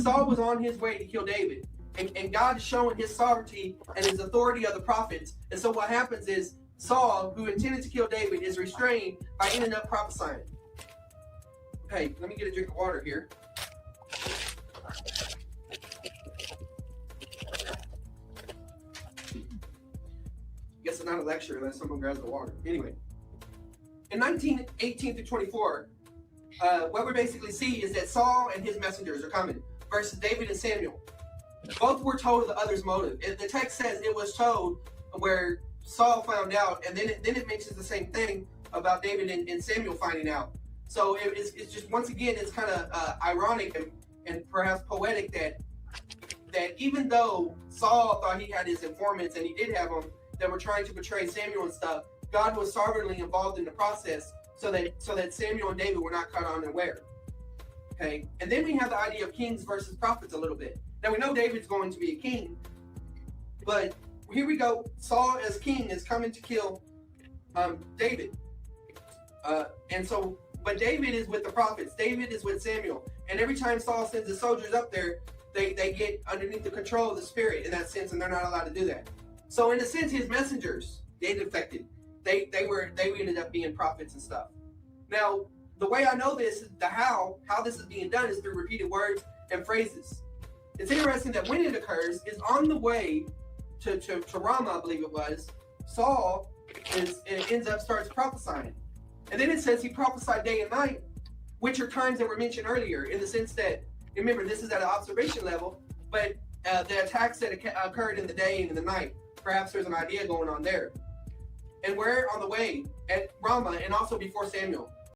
Saul was on his way to kill David. And God is showing his sovereignty and his authority of the prophets. And so what happens is Saul, who intended to kill David, is restrained by ending up prophesying. Hey, let me get a drink of water here. Guess it's not a lecture unless someone grabs the water. Anyway, in 19:18 through 24, what we basically see is that Saul and his messengers are coming versus David and Samuel. Both were told of the other's motive. The text says it was told where Saul found out, and then it mentions the same thing about David and Samuel finding out. So it's just, once again, it's kind of ironic and perhaps poetic that even though Saul thought he had his informants, and he did have them, that were trying to betray Samuel and stuff, God was sovereignly involved in the process so that Samuel and David were not caught unaware. Okay, and then we have the idea of kings versus prophets a little bit. Now we know David's going to be a king, but here we go. Saul as king is coming to kill David, but David is with the prophets. David is with Samuel, and every time Saul sends his soldiers up there, they get underneath the control of the spirit in that sense, and they're not allowed to do that. So in a sense, his messengers, they defected. They ended up being prophets and stuff. Now, the way I know this, how this is being done is through repeated words and phrases. It's interesting that when it occurs is on the way to Ramah, I believe it was. Saul starts prophesying, and then it says he prophesied day and night, which are times that were mentioned earlier, in the sense that, remember, this is at an observation level, but the attacks that occurred in the day and in the night, perhaps there's an idea going on there. And we're on the way at Ramah, and also before Samuel.